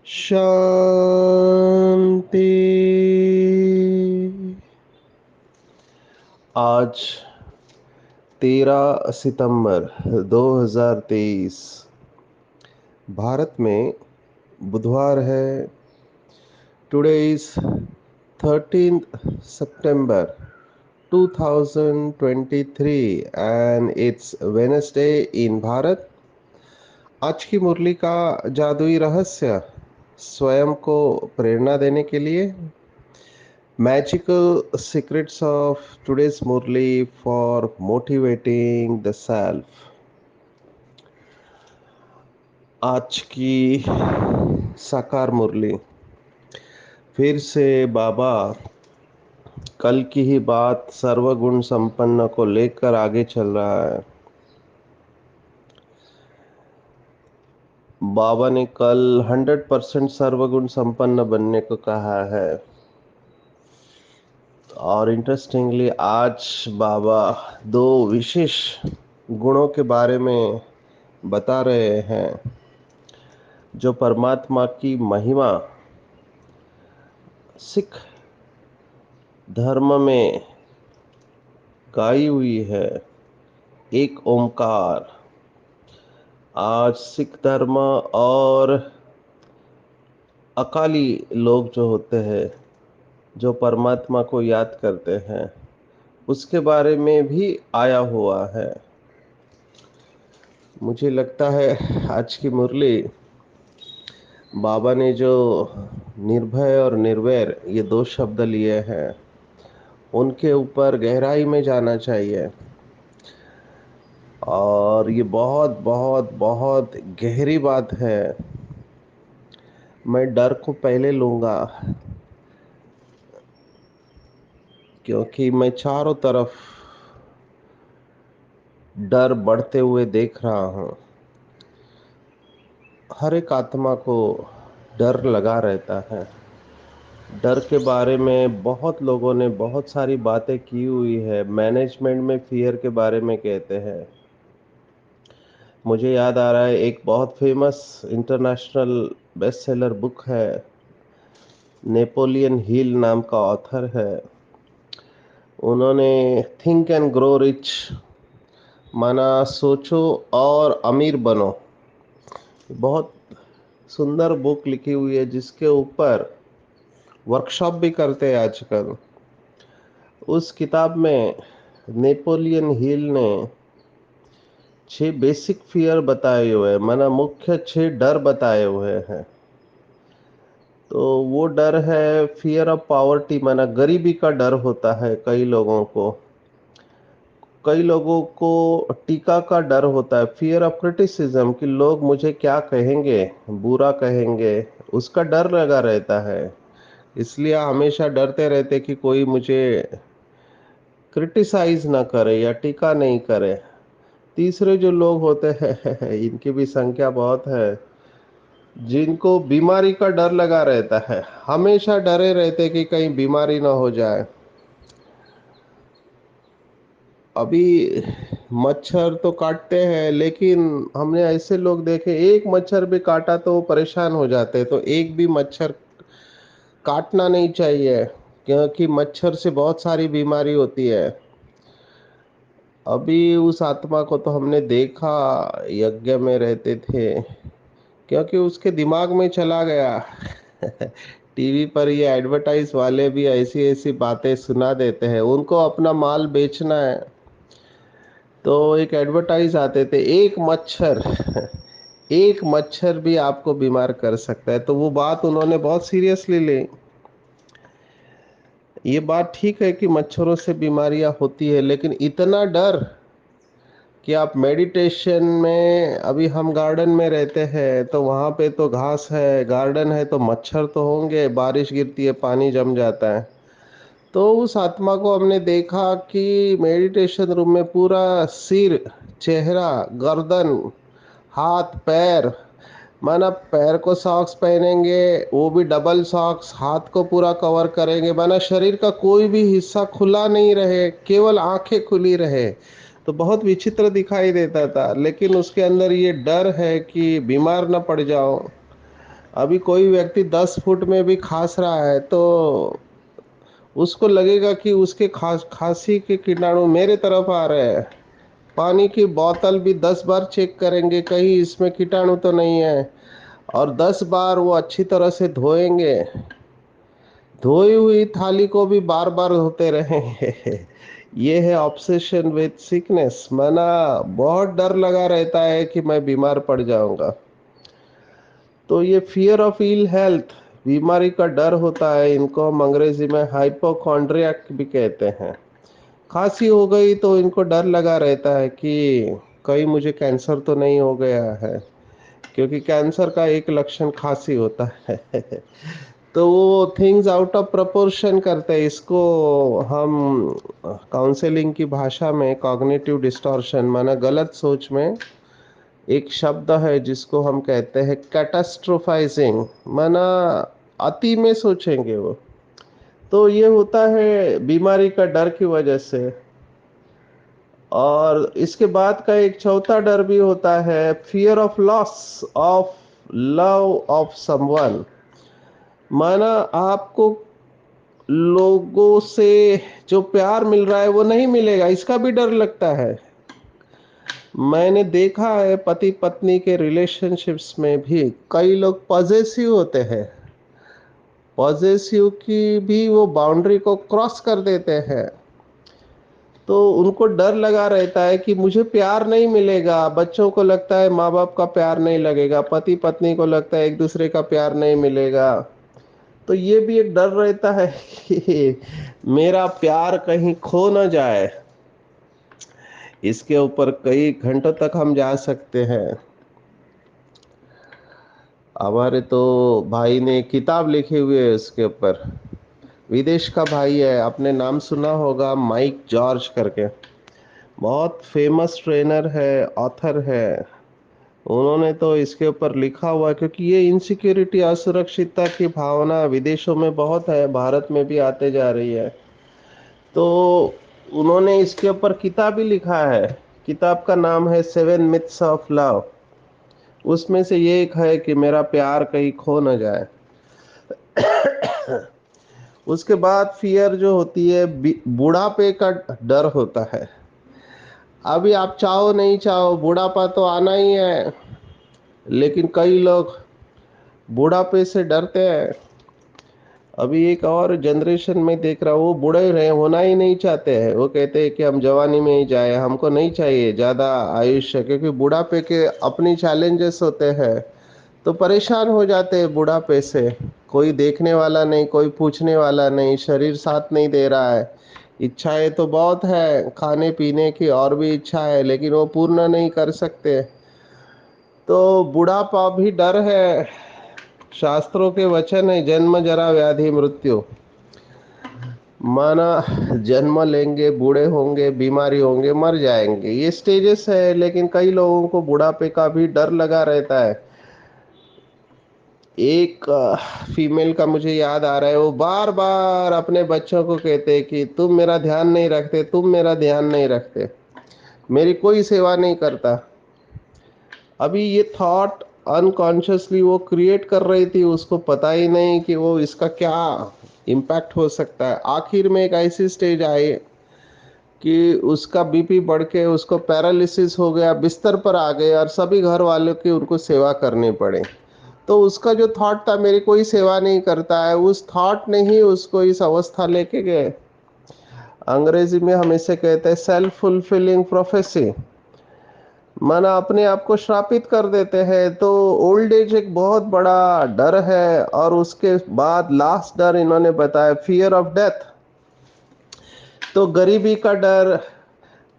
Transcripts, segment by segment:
शांति। आज 13 सितंबर 2023 भारत में बुधवार है। Today is 13 September 2023 and it's Wednesday in Bharat. आज की मुरली का जादुई रहस्य स्वयं को प्रेरणा देने के लिए Magical secrets of today's Murli for motivating the self। आज की साकार मुरली फिर से बाबा कल की ही बात सर्वगुण संपन्न को लेकर आगे चल रहा है। बाबा ने कल 100% सर्वगुण संपन्न बनने को कहा है और इंटरेस्टिंगली आज बाबा दो विशेष गुणों के बारे में बता रहे हैं जो परमात्मा की महिमा सिख धर्म में गाई हुई है। एक ओमकार। आज सिख धर्म और अकाली लोग जो होते हैं जो परमात्मा को याद करते हैं उसके बारे में भी आया हुआ है। मुझे लगता है आज की मुरली बाबा ने जो निर्भय और निर्वैर ये दो शब्द लिए हैं उनके ऊपर गहराई में जाना चाहिए और ये बहुत बहुत बहुत गहरी बात है। मैं डर को पहले लूँगा क्योंकि मैं चारों तरफ डर बढ़ते हुए देख रहा हूँ। हर एक आत्मा को डर लगा रहता है। डर के बारे में बहुत लोगों ने बहुत सारी बातें की हुई है। मैनेजमेंट में फियर के बारे में कहते हैं। मुझे याद आ रहा है एक बहुत famous international best seller book है। नेपोलियन हिल नाम का ऑथर है। उन्होंने थिंक एंड ग्रो रिच माना सोचो और अमीर बनो, बहुत सुंदर बुक लिखी हुई है जिसके ऊपर वर्कशॉप भी करते हैं आजकल। उस किताब में नेपोलियन हिल ने 6 बेसिक फियर बताए हुए हैं, माना मुख्य 6 डर बताए हुए हैं। तो वो डर है फियर ऑफ पॉवर्टी, माना गरीबी का डर होता है कई लोगों को। कई लोगों को टीका का डर होता है, फियर ऑफ क्रिटिसिज्म, कि लोग मुझे क्या कहेंगे, बुरा कहेंगे, उसका डर लगा रहता है। इसलिए हमेशा डरते रहते कि कोई मुझे क्रिटिसाइज ना करे या टीका नहीं करे। तीसरे जो लोग होते हैं इनकी भी संख्या बहुत है, जिनको बीमारी का डर लगा रहता है। हमेशा डरे रहते कि कहीं बीमारी ना हो जाए। अभी मच्छर तो काटते हैं लेकिन हमने ऐसे लोग देखे एक मच्छर भी काटा तो वो परेशान हो जाते हैं। तो एक भी मच्छर काटना नहीं चाहिए क्योंकि मच्छर से बहुत सारी बीमारी होती है। अभी उस आत्मा को तो हमने देखा, यज्ञ में रहते थे, क्योंकि उसके दिमाग में चला गया टीवी पर ये एडवर्टाइज वाले भी ऐसी ऐसी बातें सुना देते हैं, उनको अपना माल बेचना है। तो एक एडवर्टाइज आते थे, एक मच्छर एक मच्छर भी आपको बीमार कर सकता है। तो वो बात उन्होंने बहुत सीरियसली ली। ये बात ठीक है कि मच्छरों से बीमारियां होती है, लेकिन इतना डर कि आप मेडिटेशन में, अभी हम गार्डन में रहते हैं तो वहाँ पे तो घास है, गार्डन है तो मच्छर तो होंगे, बारिश गिरती है पानी जम जाता है। तो उस आत्मा को हमने देखा कि मेडिटेशन रूम में पूरा सिर, चेहरा, गर्दन, हाथ, पैर, माना पैर को सॉक्स पहनेंगे, वो भी डबल सॉक्स, हाथ को पूरा कवर करेंगे, माना शरीर का कोई भी हिस्सा खुला नहीं रहे, केवल आंखें खुली रहे। तो बहुत विचित्र दिखाई देता था, लेकिन उसके अंदर ये डर है कि बीमार ना पड़ जाओ। अभी कोई व्यक्ति 10 फुट में भी खांस रहा है तो उसको लगेगा कि उसके खांसी के कीटाणु मेरे तरफ आ रहे हैं। पानी की बोतल भी 10 बार चेक करेंगे कहीं इसमें कीटाणु तो नहीं है, और 10 बार वो अच्छी तरह से धोएंगे। धोई हुई थाली को भी बार बार धोते रहेंगे। ये है ऑब्सेशन विद सिकनेस, माना बहुत डर लगा रहता है कि मैं बीमार पड़ जाऊंगा। तो ये फियर ऑफ इल हेल्थ, बीमारी का डर होता है, इनको हम अंग्रेजी में हाइपोकॉन्ड्रियाक भी कहते हैं। खांसी हो गई तो इनको डर लगा रहता है कि कहीं मुझे कैंसर तो नहीं हो गया है, क्योंकि कैंसर का एक लक्षण खांसी होता है। तो वो थिंग्स आउट ऑफ प्रपोर्शन करते हैं, इसको हम काउंसलिंग की भाषा में कॉग्निटिव डिस्टॉर्शन, माना गलत सोच में एक शब्द है जिसको हम कहते हैं कैटास्ट्रोफाइजिंग, माना अति में सोचेंगे वो। तो ये होता है बीमारी का डर की वजह से। और इसके बाद का एक चौथा डर भी होता है fear of loss of love of someone, माना आपको लोगों से जो प्यार मिल रहा है वो नहीं मिलेगा, इसका भी डर लगता है। मैंने देखा है पति पत्नी के रिलेशनशिप्स में भी कई लोग पॉजेसिव होते हैं, पॉजेसिव की भी वो बाउंड्री को क्रॉस कर देते हैं। तो उनको डर लगा रहता है कि मुझे प्यार नहीं मिलेगा, बच्चों को लगता है माँ बाप का प्यार नहीं लगेगा, पति पत्नी को लगता है एक दूसरे का प्यार नहीं मिलेगा। तो ये भी एक डर रहता है कि मेरा प्यार कहीं खो ना जाए। इसके ऊपर कई घंटों तक हम जा सकते हैं। हमारे तो भाई ने किताब लिखी हुई है इसके ऊपर, विदेश का भाई है, आपने नाम सुना होगा, माइक जॉर्ज करके, बहुत फेमस ट्रेनर है, ऑथर है। उन्होंने तो इसके ऊपर लिखा हुआ है, क्योंकि ये इनसिक्योरिटी, असुरक्षितता की भावना विदेशों में बहुत है, भारत में भी आते जा रही है। तो उन्होंने इसके ऊपर किताब ही लिखा है। किताब का नाम है 7 मिथ्स ऑफ लव। उसमें से ये एक है कि मेरा प्यार कहीं खो न जाए। उसके बाद फियर जो होती है, बुढ़ापे का डर होता है। अभी आप चाहो नहीं चाहो बुढ़ापा तो आना ही है, लेकिन कई लोग बुढ़ापे से डरते हैं। अभी एक और जनरेशन में देख रहा हूँ, वो बूढ़े रहे होना ही नहीं चाहते हैं, वो कहते हैं कि हम जवानी में ही जाए, हमको नहीं चाहिए ज़्यादा आयुष्य, क्योंकि बुढ़ापे के अपनी चैलेंजेस होते हैं। तो परेशान हो जाते हैं बुढ़ापे से, कोई देखने वाला नहीं, कोई पूछने वाला नहीं, शरीर साथ नहीं दे रहा है। इच्छाएं तो बहुत है खाने पीने की, और भी इच्छा है, लेकिन वो पूर्ण नहीं कर सकते। तो बुढ़ापा भी डर है। शास्त्रों के वचन है, जन्म जरा व्याधि मृत्यु, माना जन्म लेंगे, बूढ़े होंगे, बीमारी होंगे, मर जाएंगे, ये स्टेजेस है। लेकिन कई लोगों को बुढ़ापे का भी डर लगा रहता है। एक फीमेल का मुझे याद आ रहा है, वो बार बार अपने बच्चों को कहते कि तुम मेरा ध्यान नहीं रखते, तुम मेरा ध्यान नहीं रखते, मेरी कोई सेवा नहीं करता। अभी ये थॉट अनकॉन्शियसली वो क्रिएट कर रही थी, उसको पता ही नहीं कि वो इसका क्या इम्पैक्ट हो सकता है। आखिर में एक ऐसी स्टेज आई कि उसका बीपी बढ़ के उसको पैरालिसिस हो गया, बिस्तर पर आ गए, और सभी घर वालों की उनको सेवा करनी पड़ी। तो उसका जो थॉट था मेरी कोई सेवा नहीं करता है, उस थॉट ने ही उसको इस अवस्था लेके गए। अंग्रेजी में हम इसे कहते हैं सेल्फ फुलफिलिंग प्रोफेसी, माना अपने आप को श्रापित कर देते हैं। तो ओल्ड एज एक बहुत बड़ा डर है। और उसके बाद लास्ट डर इन्होंने बताया फियर ऑफ डेथ। तो गरीबी का डर,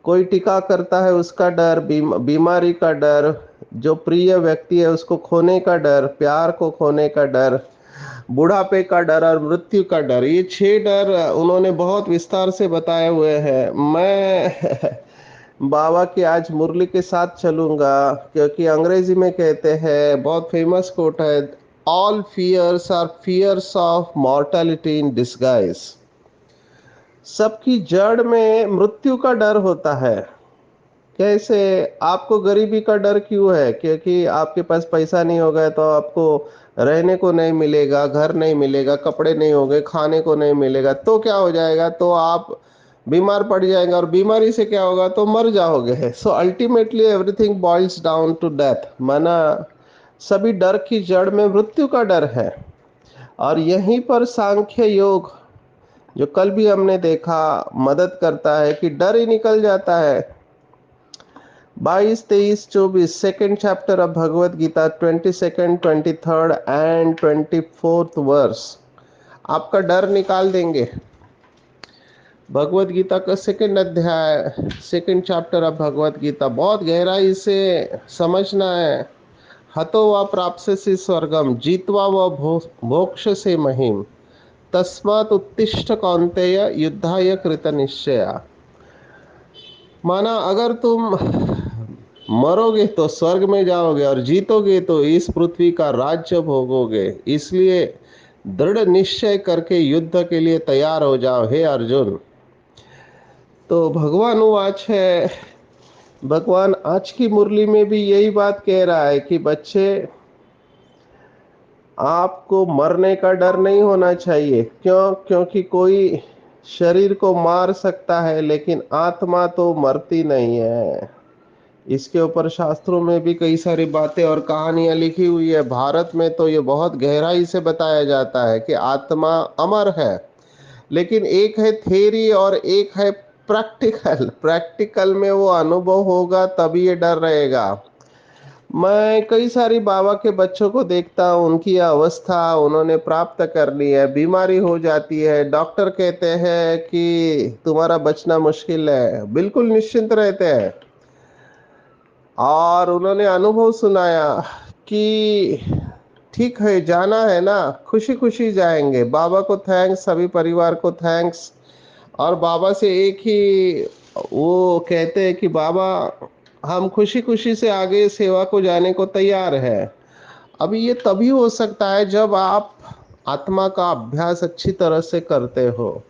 कोई टीका करता है उसका डर, बीमारी का डर, जो प्रिय व्यक्ति है उसको खोने का डर, प्यार को खोने का डर, बुढ़ापे का डर और मृत्यु का डर, ये 6 डर उन्होंने बहुत विस्तार से बताए हुए हैं। मैं बाबा की आज मुरली के साथ चलूँगा, क्योंकि अंग्रेजी में कहते हैं, बहुत फेमस कोट है, all fears are fears of mortality in disguise. सबकी जड़ में मृत्यु का डर होता है। कैसे? आपको गरीबी का डर क्यों है? क्योंकि आपके पास पैसा नहीं होगा तो आपको रहने को नहीं मिलेगा, घर नहीं मिलेगा, कपड़े नहीं होंगे, खाने को नहीं मिलेगा, तो क्या हो जाएगा? तो आप बीमार पड़ जाएंगे, और बीमारी से क्या होगा? तो मर जाओगे। So ultimately everything boils down to death. माना सभी डर की जड़ में मृत्यु का डर है। और यहीं पर सांख्य योग, जो कल भी हमने देखा, मदद करता है कि डर ही निकल जाता है। 22, 23, 24 second chapter of Bhagavad Gita, 22nd, 23rd and 24th verse आपका डर निकाल देंगे। भगवत गीता का सेकेंड अध्याय, second chapter of Bhagavad Gita, बहुत गहराई से समझना है। हतो व प्राप्स्यसि स्वर्गम जीत्वा व मोक्ष से महिम तस्मात् उत्तिष्ठ कौन्तेय युद्धाय कृत निश्चया। माना अगर तुम मरोगे तो स्वर्ग में जाओगे, और जीतोगे तो इस पृथ्वी का राज्य भोगोगे। इसलिए दृढ़ निश्चय करके युद्ध के लिए तैयार हो जाओ हे अर्जुन। तो भगवान वाच है, भगवान आज की मुरली में भी यही बात कह रहा है कि बच्चे, आपको मरने का डर नहीं होना चाहिए। क्यों? क्योंकि कोई शरीर को मार सकता है, लेकिन आत्मा तो मरती नहीं है। इसके ऊपर शास्त्रों में भी कई सारी बातें और कहानियां लिखी हुई है। भारत में तो ये बहुत गहराई से बताया जाता है कि आत्मा अमर है। लेकिन एक है थ्योरी और एक है प्रैक्टिकल। प्रैक्टिकल में वो अनुभव होगा तभी ये डर रहेगा। मैं कई सारी बाबा के बच्चों को देखता हूँ, उनकी अवस्था उन्होंने प्राप्त कर ली है, बीमारी हो जाती है, डॉक्टर कहते हैं कि तुम्हारा बचना मुश्किल है, बिल्कुल निश्चिंत रहते हैं। और उन्होंने अनुभव सुनाया कि ठीक है, जाना है ना, खुशी खुशी जाएंगे। बाबा को थैंक्स, सभी परिवार को थैंक्स। और बाबा से एक ही वो कहते हैं कि बाबा, हम खुशी खुशी से आगे सेवा को जाने को तैयार है। अभी ये तभी हो सकता है जब आप आत्मा का अभ्यास अच्छी तरह से करते हो।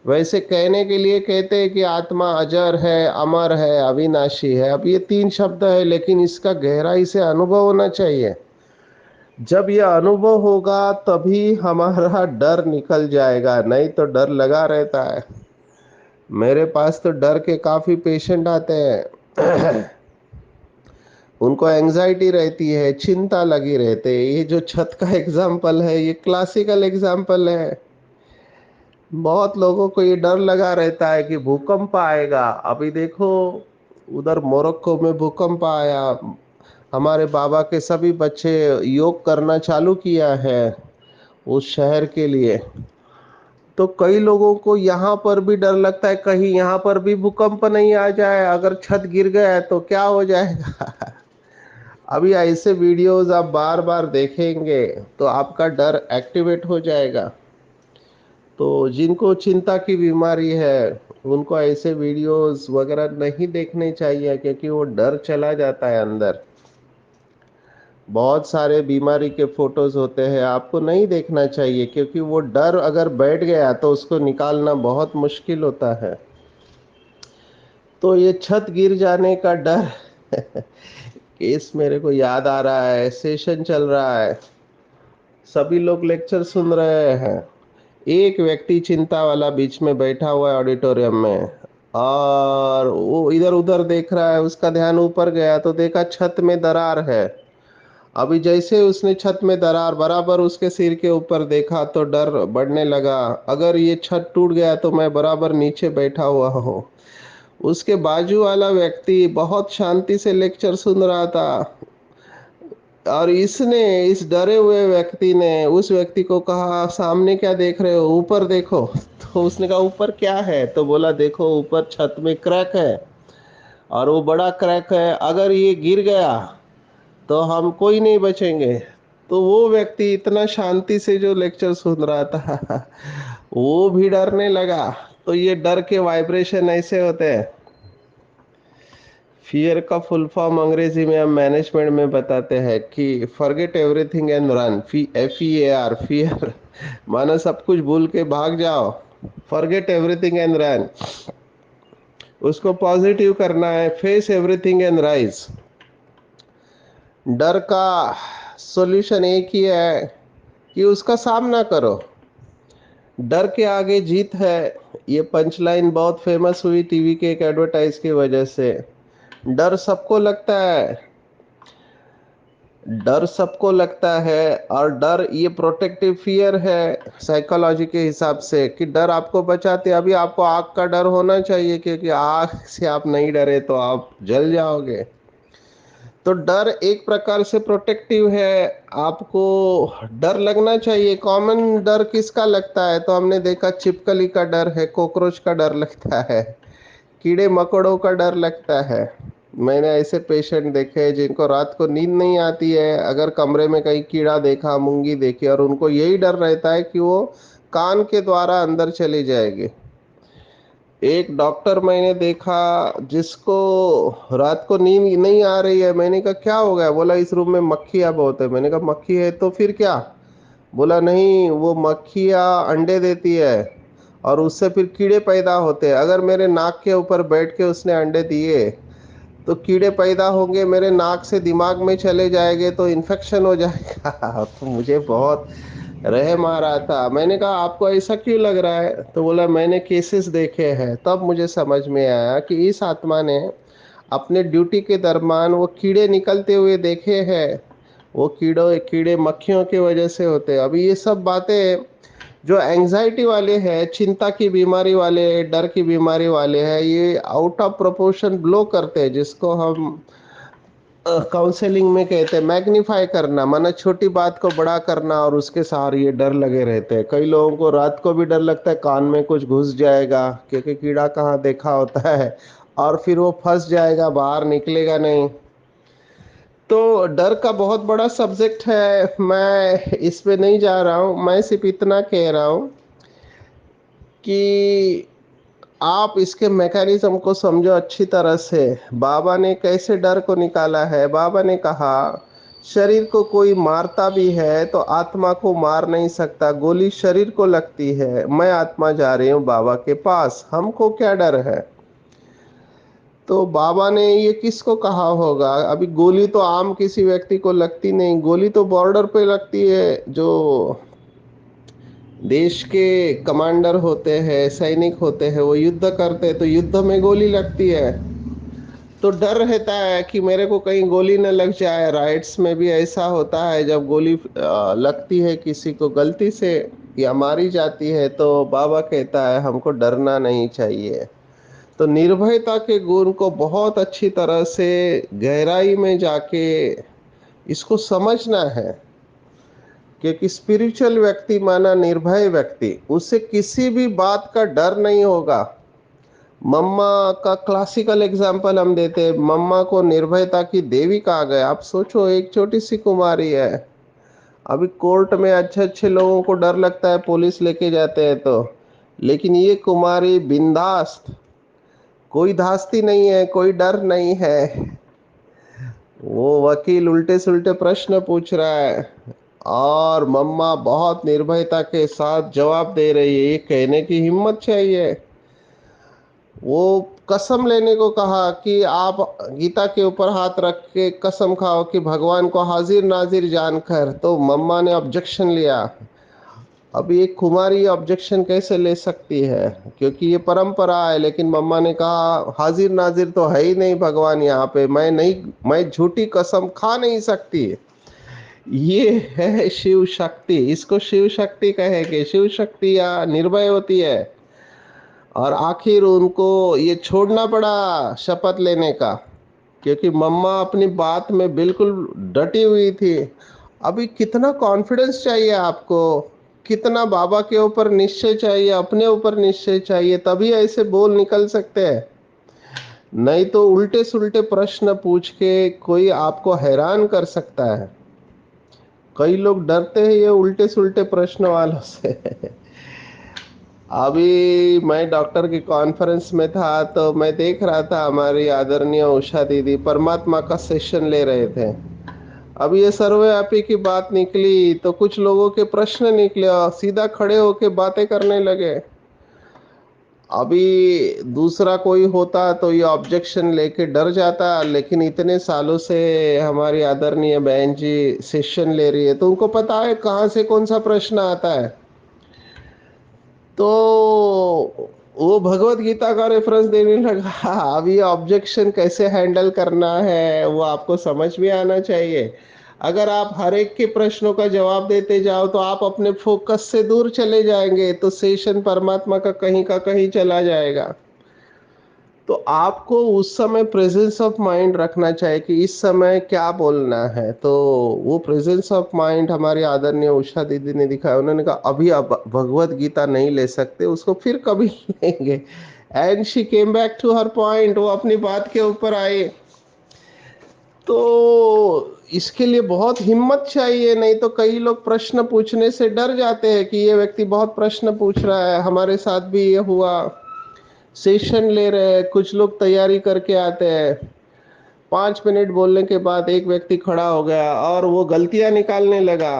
वैसे कहने के लिए कहते हैं कि आत्मा अजर है, अमर है, अविनाशी है। अब ये 3 शब्द है, लेकिन इसका गहराई से अनुभव होना चाहिए। जब यह अनुभव होगा तभी हमारा डर निकल जाएगा, नहीं तो डर लगा रहता है। मेरे पास तो डर के काफी पेशेंट आते हैं। उनको एंजाइटी रहती है, चिंता लगी रहती है। ये जो छत का एग्जाम्पल है, ये क्लासिकल एग्जाम्पल है। बहुत लोगों को ये डर लगा रहता है कि भूकंप आएगा। अभी देखो, उधर मोरक्को में भूकंप आया, हमारे बाबा के सभी बच्चे योग करना चालू किया है उस शहर के लिए। तो कई लोगों को यहाँ पर भी डर लगता है, कहीं यहाँ पर भी भूकंप नहीं आ जाए, अगर छत गिर गया है तो क्या हो जाएगा। अभी ऐसे वीडियोस आप बार बार देखेंगे तो आपका डर एक्टिवेट हो जाएगा। तो जिनको चिंता की बीमारी है, उनको ऐसे वीडियोस वगैरह नहीं देखने चाहिए, क्योंकि वो डर चला जाता है अंदर। बहुत सारे बीमारी के फोटोज होते हैं, आपको नहीं देखना चाहिए, क्योंकि वो डर अगर बैठ गया तो उसको निकालना बहुत मुश्किल होता है। तो ये छत गिर जाने का डर केस मेरे को याद आ रहा है। सेशन चल रहा है, सभी लोग लेक्चर सुन रहे हैं, एक व्यक्ति चिंता वाला बीच में बैठा हुआ है ऑडिटोरियम में, और वो इधर उधर देख रहा है। उसका ध्यान ऊपर गया तो देखा छत में दरार है। अभी जैसे उसने छत में दरार बराबर उसके सिर के ऊपर देखा तो डर बढ़ने लगा, अगर ये छत टूट गया तो मैं बराबर नीचे बैठा हुआ हूँ। उसके बाजू वाला व्यक्ति बहुत शांति से लेक्चर सुन रहा था, और इसने, इस डरे हुए व्यक्ति ने उस व्यक्ति को कहा, सामने क्या देख रहे हो, ऊपर देखो। तो उसने कहा ऊपर क्या है? तो बोला देखो, ऊपर छत में क्रैक है, और वो बड़ा क्रैक है, अगर ये गिर गया तो हम कोई नहीं बचेंगे। तो वो व्यक्ति इतना शांति से जो लेक्चर सुन रहा था वो भी डरने लगा। तो ये डर के वाइब्रेशन ऐसे होते हैं। फियर का फुल फॉर्म अंग्रेजी में हम मैनेजमेंट में बताते हैं कि forget everything and run. FEAR, fear मानो सब कुछ भूल के भाग जाओ। फॉरगेट एवरीथिंग एंड रन, उसको पॉजिटिव करना है। Face everything and rise. डर का सॉल्यूशन एक ही है कि उसका सामना करो। डर के आगे जीत है। ये पंचलाइन बहुत फेमस हुई टीवी के एक एडवर्टाइज की वजह से। डर सबको लगता है, डर सबको लगता है। और डर ये प्रोटेक्टिव फियर है साइकोलॉजी के हिसाब से, कि डर आपको बचाते। अभी आपको आग का डर होना चाहिए, क्योंकि आग से आप नहीं डरे तो आप जल जाओगे। तो डर एक प्रकार से प्रोटेक्टिव है। आपको डर लगना चाहिए। कॉमन डर किसका लगता है? तो हमने देखा छिपकली का डर है, कॉकरोच का डर लगता है, कीड़े मकोड़ों का डर लगता है। मैंने ऐसे पेशेंट देखे हैं जिनको रात को नींद नहीं आती है, अगर कमरे में कहीं कीड़ा देखा, मूंगी देखी, और उनको यही डर रहता है कि वो कान के द्वारा अंदर चली जाएगी। एक डॉक्टर मैंने देखा जिसको रात को नींद नहीं आ रही है। मैंने कहा क्या हो गया? बोला इस रूम में मक्खियां बहुत है। मैंने कहा मक्खी है तो फिर क्या? बोला नहीं, वो मक्खियां अंडे देती है और उससे फिर कीड़े पैदा होते हैं। अगर मेरे नाक के ऊपर बैठ के उसने अंडे दिए तो कीड़े पैदा होंगे, मेरे नाक से दिमाग में चले जाएंगे तो इन्फेक्शन हो जाएगा। तो मुझे बहुत रहम आ रहा था। मैंने कहा आपको ऐसा क्यों लग रहा है? तो बोला मैंने केसेस देखे हैं। तब मुझे समझ में आया कि इस आत्मा ने अपने ड्यूटी के दरमियान वो कीड़े निकलते हुए देखे हैं। वो कीड़े मक्खियों की वजह से होते हैं। अभी ये सब बातें जो एंजाइटी वाले हैं, चिंता की बीमारी वाले, डर की बीमारी वाले हैं, ये आउट ऑफ प्रोपोर्शन ब्लो करते हैं, जिसको हम काउंसलिंग में कहते हैं मैग्नीफाई करना, माना छोटी बात को बड़ा करना, और उसके साथ ये डर लगे रहते हैं। कई लोगों को रात को भी डर लगता है कान में कुछ घुस जाएगा, क्योंकि कीड़ा कहाँ देखा होता है, और फिर वो फंस जाएगा, बाहर निकलेगा नहीं। तो डर का बहुत बड़ा सब्जेक्ट है, मैं इस पे नहीं जा रहा हूँ। मैं सिर्फ इतना कह रहा हूँ कि आप इसके मैकेनिज्म को समझो अच्छी तरह से। बाबा ने कैसे डर को निकाला है? बाबा ने कहा शरीर को कोई मारता भी है तो आत्मा को मार नहीं सकता। गोली शरीर को लगती है, मैं आत्मा जा रही हूँ बाबा के पास, हमको क्या डर है? तो बाबा ने ये किसको कहा होगा? अभी गोली तो आम किसी व्यक्ति को लगती नहीं, गोली तो बॉर्डर पे लगती है। जो देश के कमांडर होते हैं, सैनिक होते हैं, वो युद्ध करते हैं तो युद्ध में गोली लगती है। तो डर रहता है कि मेरे को कहीं गोली न लग जाए। राइट्स में भी ऐसा होता है, जब गोली लगती है किसी को गलती से या मारी जाती है, तो बाबा कहता है हमको डरना नहीं चाहिए। तो निर्भयता के गुण को बहुत अच्छी तरह से गहराई में जाके इसको समझना है, क्योंकि स्पिरिचुअल व्यक्ति माना निर्भय व्यक्ति, उसे किसी भी बात का डर नहीं होगा। मम्मा का क्लासिकल एग्जाम्पल हम देते हैं। मम्मा को निर्भयता की देवी कहा गया। आप सोचो, एक छोटी सी कुमारी है। अभी कोर्ट में अच्छे अच्छे लोगों को डर लगता है, पुलिस लेके जाते हैं तो, लेकिन ये कुमारी बिंदास, कोई धास्ती नहीं है, कोई डर नहीं है। वो वकील उल्टे सुल्टे प्रश्न पूछ रहा है और मम्मा बहुत निर्भयता के साथ जवाब दे रही है। ये कहने की हिम्मत चाहिए। वो कसम लेने को कहा कि आप गीता के ऊपर हाथ रख के कसम खाओ कि भगवान को हाजिर नाजिर जानकर। तो मम्मा ने ऑब्जेक्शन लिया। अब ये कुमारी ऑब्जेक्शन कैसे ले सकती है, क्योंकि ये परंपरा है। लेकिन मम्मा ने कहा हाजिर नाजिर तो है ही नहीं भगवान यहाँ पे, मैं नहीं, मैं झूठी कसम खा नहीं सकती। ये है शिव शक्ति, इसको शिव शक्ति कहेंगे। शिव शक्ति या निर्भय होती है। और आखिर उनको ये छोड़ना पड़ा शपथ लेने का, क्योंकि मम्मा अपनी बात में बिल्कुल डटी हुई थी। अभी कितना कॉन्फिडेंस चाहिए आपको, कितना बाबा के ऊपर निश्चय चाहिए, अपने ऊपर निश्चय चाहिए, तभी ऐसे बोल निकल सकते हैं। नहीं तो उल्टे सुल्टे प्रश्न पूछ के कोई आपको हैरान कर सकता है। कई लोग डरते हैं ये उल्टे सुल्टे प्रश्न वालों से। अभी मैं डॉक्टर की कॉन्फ्रेंस में था तो मैं देख रहा था हमारी आदरणीय उषा दीदी परमात्मा का सेशन ले रहे थे। अब ये सर्वव्यापी की बात निकली तो कुछ लोगों के प्रश्न निकले और सीधा खड़े होके बातें करने लगे। अभी दूसरा कोई होता तो ये ऑब्जेक्शन लेके डर जाता, लेकिन इतने सालों से हमारी आदरणीय बहन जी सेशन ले रही है तो उनको पता है कहाँ से कौन सा प्रश्न आता है। तो वो भगवत गीता का रेफरेंस देने लगा। अब ये ऑब्जेक्शन कैसे हैंडल करना है वो आपको समझ में आना चाहिए। अगर आप हर एक के प्रश्नों का जवाब देते जाओ तो आप अपने फोकस से दूर चले जाएंगे, तो सेशन परमात्मा का कहीं चला जाएगा। तो आपको उस समय प्रेजेंस ऑफ माइंड रखना चाहिए कि इस समय क्या बोलना है। तो वो प्रेजेंस ऑफ माइंड हमारी आदरणीय उषा दीदी ने दिखाया। उन्होंने कहा अभी आप भगवत गीता नहीं ले सकते, उसको फिर कभी लेंगे। And she came back to her point, वो अपनी बात के ऊपर आए। तो इसके लिए बहुत हिम्मत चाहिए, नहीं तो कई लोग प्रश्न पूछने से डर जाते हैं कि ये व्यक्ति बहुत प्रश्न पूछ रहा है। हमारे साथ भी ये हुआ, सेशन ले रहे हैं, कुछ लोग तैयारी करके आते हैं, 5 मिनट बोलने के बाद एक व्यक्ति खड़ा हो गया और वो गलतियां निकालने लगा।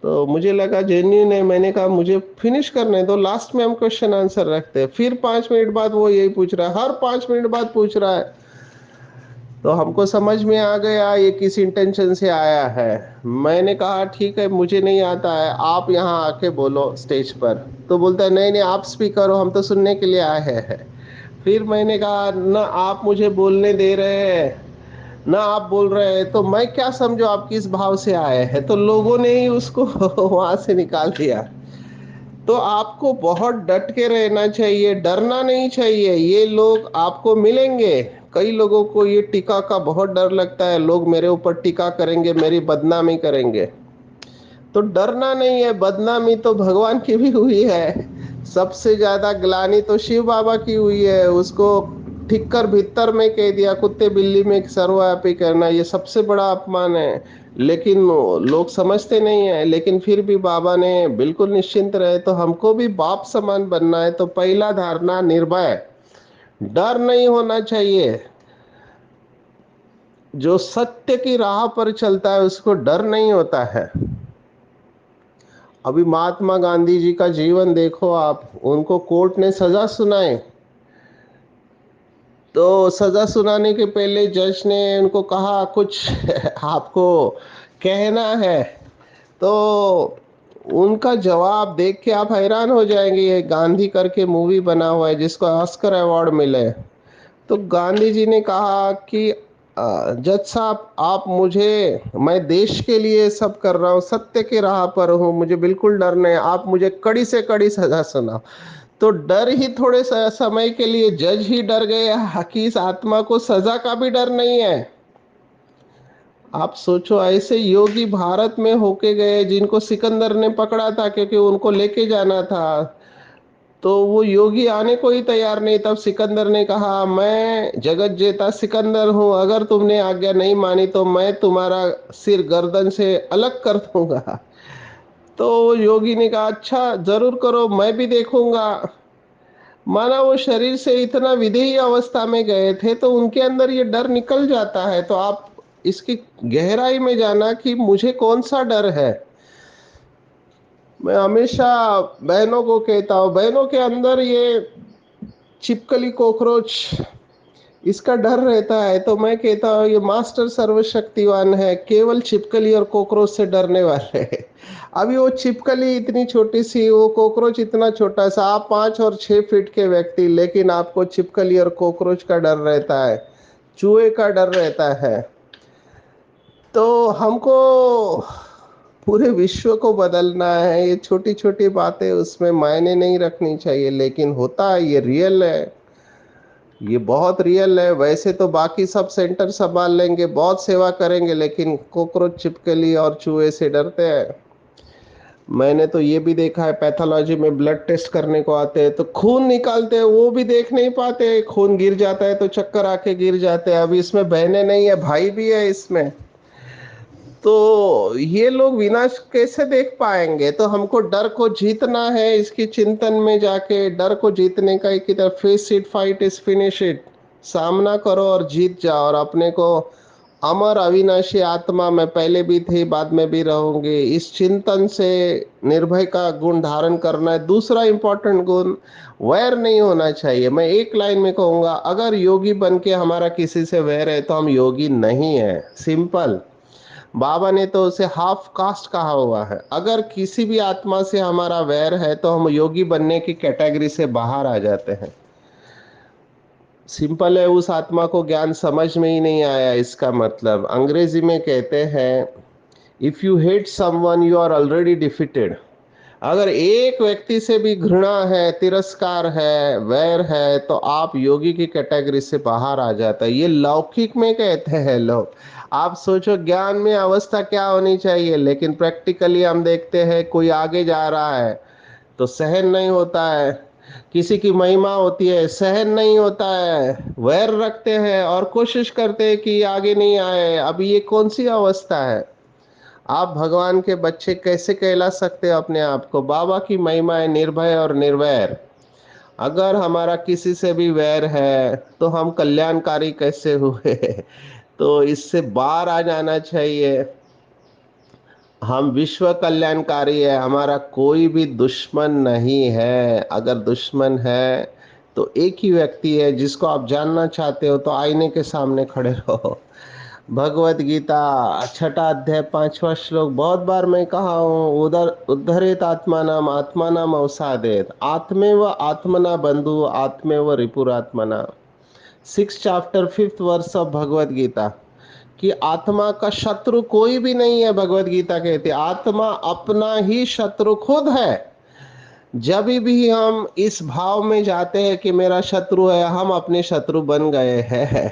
तो मुझे लगा जेन्युइन है, मैंने कहा मुझे फिनिश करने दो, लास्ट में हम क्वेश्चन आंसर रखते हैं। फिर 5 मिनट बाद वो यही पूछ रहा है, हर 5 मिनट बाद पूछ रहा है। तो हमको समझ में आ गया ये किस इंटेंशन से आया है। मैंने कहा ठीक है मुझे नहीं आता है, आप यहाँ आके बोलो स्टेज पर। तो बोलता है नहीं नहीं आप स्पीकर हो, हम तो सुनने के लिए आए हैं। फिर मैंने कहा ना आप मुझे बोलने दे रहे हैं ना आप बोल रहे हैं, तो मैं क्या समझो आप किस भाव से आए हैं। तो लोगों ने ही उसको वहां से निकाल दिया। तो आपको बहुत डट के रहना चाहिए, डरना नहीं चाहिए। ये लोग आपको मिलेंगे। कई लोगों को ये टीका का बहुत डर लगता है, लोग मेरे ऊपर टीका करेंगे, मेरी बदनामी करेंगे। तो डरना नहीं है, बदनामी तो भगवान की भी हुई है। सबसे ज्यादा ग्लानि तो शिव बाबा की हुई है, उसको ठीक कर भीतर में कह दिया कुत्ते बिल्ली में सर्वव्यापी करना, ये सबसे बड़ा अपमान है। लेकिन लोग समझते नहीं है। लेकिन फिर भी बाबा ने बिल्कुल निश्चिंत रहे, तो हमको भी बाप समान बनना है। तो पहला धारणा निर्भय, डर नहीं होना चाहिए। जो सत्य की राह पर चलता है उसको डर नहीं होता है। अभी महात्मा गांधी जी का जीवन देखो आप, उनको कोर्ट ने सजा सुनाई। तो सजा सुनाने के पहले जज ने उनको कहा कुछ आपको कहना है। तो उनका जवाब देख के आप हैरान हो जाएंगे। ये गांधी करके मूवी बना हुआ है जिसको ऑस्कर अवार्ड मिले। तो गांधी जी ने कहा कि जज साहब आप मुझे, मैं देश के लिए सब कर रहा हूँ, सत्य के राह पर हूँ, मुझे बिल्कुल डर नहीं, आप मुझे कड़ी से कड़ी सजा सुनाओ। तो डर ही थोड़े समय के लिए जज ही डर गए कि इस आत्मा को सजा का भी डर नहीं है। आप सोचो ऐसे योगी भारत में होके गए जिनको सिकंदर ने पकड़ा था क्योंकि उनको लेके जाना था। तो वो योगी आने को ही तैयार नहीं। तब सिकंदर ने कहा मैं जगत जेता सिकंदर हूं, अगर तुमने आज्ञा नहीं मानी तो मैं तुम्हारा सिर गर्दन से अलग कर दूंगा। तो योगी ने कहा अच्छा जरूर करो, मैं भी देखूंगा। माना वो शरीर से इतना विधेयी अवस्था में गए थे तो उनके अंदर ये डर निकल जाता है। तो आप इसकी गहराई में जाना कि मुझे कौन सा डर है। मैं हमेशा बहनों को कहता हूँ, बहनों के अंदर ये छिपकली कॉकरोच इसका डर रहता है। तो मैं कहता हूँ ये मास्टर सर्वशक्तिवान है, केवल छिपकली और कॉकरोच से डरने वाले हैं। अभी वो छिपकली इतनी छोटी सी, वो कॉकरोच इतना छोटा सा, आप 5 और 6 फीट के व्यक्ति, लेकिन आपको छिपकली और कॉकरोच का डर रहता है, चूहे का डर रहता है। तो हमको पूरे विश्व को बदलना है। ये छोटी छोटी बातें उसमें मायने नहीं रखनी चाहिए, लेकिन होता है, ये रियल है, ये बहुत रियल है। वैसे तो बाकी सब सेंटर संभाल लेंगे, बहुत सेवा करेंगे, लेकिन कॉकरोच छिपकली और चूहे से डरते हैं। मैंने तो ये भी देखा है, पैथोलॉजी में ब्लड टेस्ट करने को आते हैं तो खून निकालते हैं, वो भी देख नहीं पाते, खून गिर जाता है तो चक्कर आके गिर जाते हैं। अभी इसमें बहनें नहीं है, भाई भी है इसमें। तो ये लोग विनाश कैसे देख पाएंगे? तो हमको डर को जीतना है, इसकी चिंतन में जाके डर को जीतने का एक ही तरफ, face it, fight is finish it, सामना करो और जीत जाओ, और अपने को अमर अविनाशी आत्मा में पहले भी थी बाद में भी रहूंगी, इस चिंतन से निर्भय का गुण धारण करना है। दूसरा इंपॉर्टेंट गुण, वैर नहीं होना चाहिए। मैं एक लाइन में कहूंगा, अगर योगी बन के हमारा किसी से वैर है तो हम योगी नहीं है, सिंपल। बाबा ने तो उसे हाफ कास्ट कहा हुआ है। अगर किसी भी आत्मा से हमारा वैर है तो हम योगी बनने की कैटेगरी से बाहर आ जाते हैं। सिंपल है, उस आत्मा को ज्ञान समझ में ही नहीं आया। इसका मतलब अंग्रेजी में कहते हैं, if you hate someone you are already defeated. अगर एक व्यक्ति से भी घृणा है, तिरस्कार है, वैर है, तो आप योगी की कैटेगरी से बाहर आ जाता है। ये लौकिक में कहते हैं लोग। आप सोचो ज्ञान में अवस्था क्या होनी चाहिए, लेकिन प्रैक्टिकली हम देखते हैं कोई आगे जा रहा है तो सहन नहीं होता है, किसी की महिमा होती है सहन नहीं होता है, वैर रखते हैं और कोशिश करते हैं कि आगे नहीं आए। अब ये कौन सी अवस्था है? आप भगवान के बच्चे कैसे कहला सकते हो अपने आप को? बाबा की महिमा है निर्भय और निर्वैर। अगर हमारा किसी से भी वैर है तो हम कल्याणकारी कैसे हुए? तो इससे बाहर आ जाना चाहिए। हम विश्व कल्याणकारी है, हमारा कोई भी दुश्मन नहीं है। अगर दुश्मन है तो एक ही व्यक्ति है जिसको आप जानना चाहते हो, तो आईने के सामने खड़े रहो। भगवत गीता छठा अध्याय 5वां श्लोक, बहुत बार मैं कहा हूँ, उधर उद्धरेत आत्मानाम अवसादेत, आत्मेव आत्मना बंधु आत्मेव रिपुरात्मना। 6 chapter 5th verse of Bhagavad Gita, कि आत्मा का शत्रु कोई भी नहीं है। भगवत गीता कहती है आत्मा अपना ही शत्रु खुद है। जब भी हम इस भाव में जाते हैं कि मेरा शत्रु है, हम अपने शत्रु बन गए हैं।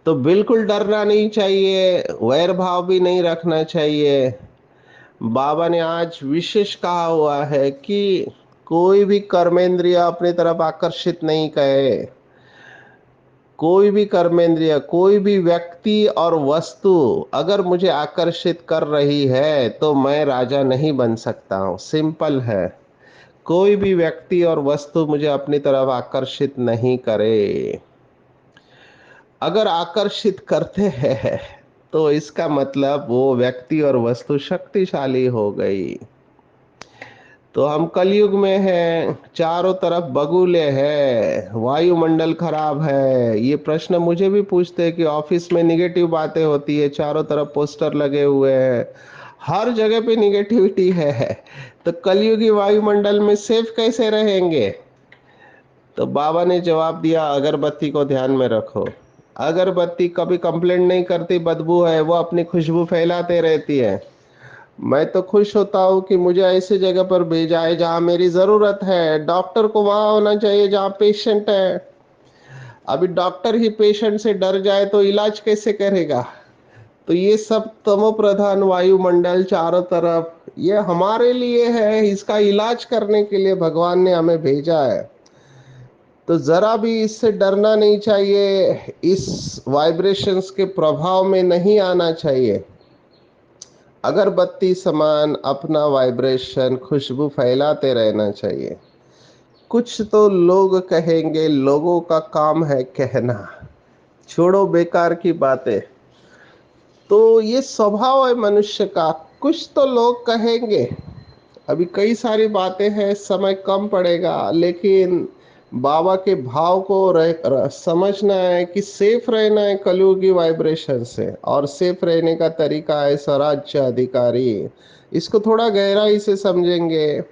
तो बिल्कुल डरना नहीं चाहिए, वैर भाव भी नहीं रखना चाहिए। बाबा ने आज विशेष कहा हुआ है कि कोई भी कर्मेंद्रिय अपनी तरफ आकर्षित नहीं करे। कोई भी कर्मेंद्रिय, कोई भी व्यक्ति और वस्तु अगर मुझे आकर्षित कर रही है तो मैं राजा नहीं बन सकता हूँ। सिंपल है, कोई भी व्यक्ति और वस्तु मुझे अपनी तरफ आकर्षित नहीं करे। अगर आकर्षित करते हैं तो इसका मतलब वो व्यक्ति और वस्तु शक्तिशाली हो गई। तो हम कलयुग में हैं, चारों तरफ बगुले हैं, वायुमंडल खराब है। ये प्रश्न मुझे भी पूछते हैं कि ऑफिस में निगेटिव बातें होती है, चारों तरफ पोस्टर लगे हुए हैं, हर जगह पे निगेटिविटी है। तो कलयुगी वायुमंडल में सेफ कैसे रहेंगे? तो बाबा ने जवाब दिया, अगरबत्ती को ध्यान में रखो। अगरबत्ती कभी कंप्लेंट नहीं करती बदबू है, वो अपनी खुशबू फैलाते रहती है। मैं तो खुश होता हूँ कि मुझे ऐसी जगह पर भेजा है जहाँ मेरी ज़रूरत है। डॉक्टर को वहाँ होना चाहिए जहाँ पेशेंट है। अभी डॉक्टर ही पेशेंट से डर जाए तो इलाज कैसे करेगा? तो ये सब तमो प्रधान वायुमंडल चारों तरफ, ये हमारे लिए है, इसका इलाज करने के लिए भगवान ने हमें भेजा है। तो जरा भी इससे डरना नहीं चाहिए, इस वाइब्रेशंस के प्रभाव में नहीं आना चाहिए। अगरबत्ती समान अपना वाइब्रेशन, खुशबू फैलाते रहना चाहिए। कुछ तो लोग कहेंगे, लोगों का काम है कहना, छोड़ो बेकार की बातें। तो ये स्वभाव है मनुष्य का, कुछ तो लोग कहेंगे। अभी कई सारी बातें हैं, समय कम पड़ेगा, लेकिन बाबा के भाव को समझना है कि सेफ रहना है कलयुगी वाइब्रेशन से, और सेफ रहने का तरीका है स्वराज्य अधिकारी। इसको थोड़ा गहराई से समझेंगे।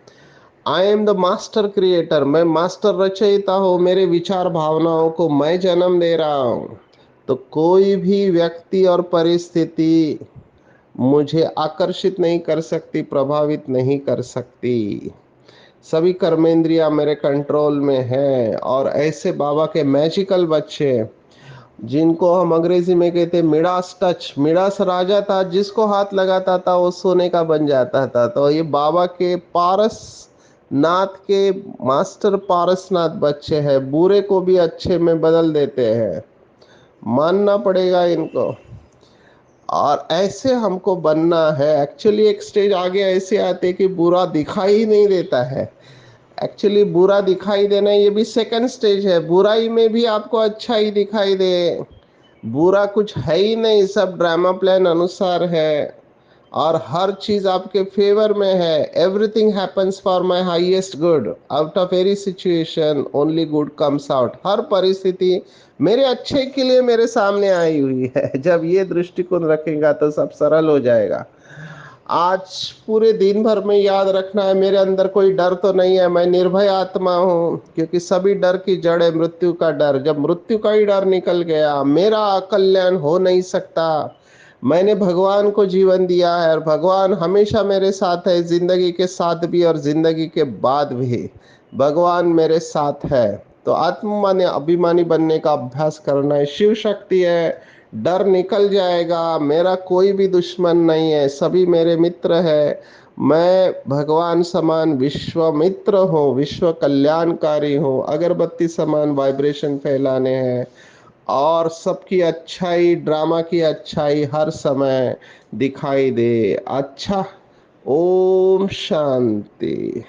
I am the master creator, मैं मास्टर रचयिता हूँ, मेरे विचार भावनाओं को मैं जन्म दे रहा हूँ। तो कोई भी व्यक्ति और परिस्थिति मुझे आकर्षित नहीं कर सकती, प्रभावित नहीं कर सकती। सभी कर्मेंद्रियां मेरे कंट्रोल में हैं। और ऐसे बाबा के मैजिकल बच्चे, जिनको हम अंग्रेजी में कहते हैं मिडास टच, मिडास राजा था, जिसको हाथ लगाता था वो सोने का बन जाता था। तो ये बाबा के पारस नाथ के मास्टर पारसनाथ बच्चे हैं, बुरे को भी अच्छे में बदल देते हैं, मानना पड़ेगा इनको। और ऐसे हमको बनना है। एक्चुअली एक स्टेज आगे ऐसे आते कि बुरा दिखाई ही नहीं देता है। एक्चुअली बुरा दिखाई देना ये भी सेकंड स्टेज है। बुराई में भी आपको अच्छा ही दिखाई दे, बुरा कुछ है ही नहीं, सब ड्रामा प्लान अनुसार है और हर चीज आपके फेवर में है। Everything happens for my highest good, out of any situation only good comes out. हर परिस्थिति मेरे अच्छे के लिए मेरे सामने आई हुई है। जब ये दृष्टिकोण रखेगा तो सब सरल हो जाएगा। आज पूरे दिन भर में याद रखना है, मेरे अंदर कोई डर तो नहीं है, मैं निर्भय आत्मा हूँ, क्योंकि सभी डर की जड़ है मृत्यु का डर। जब मृत्यु का ही डर निकल गया, मेरा कल्याण हो नहीं सकता। मैंने भगवान को जीवन दिया है और भगवान हमेशा मेरे साथ है, जिंदगी के साथ भी और जिंदगी के बाद भी भगवान मेरे साथ है। तो आत्ममानी अभिमानी बनने का अभ्यास करना है। शिव शक्ति है, डर निकल जाएगा। मेरा कोई भी दुश्मन नहीं है, सभी मेरे मित्र है। मैं भगवान समान विश्व मित्र हूँ, विश्व कल्याणकारी हूँ। अगरबत्ती समान वाइब्रेशन फैलाने हैं और सबकी अच्छाई, ड्रामा की अच्छाई हर समय दिखाई दे। अच्छा, ओम शांति।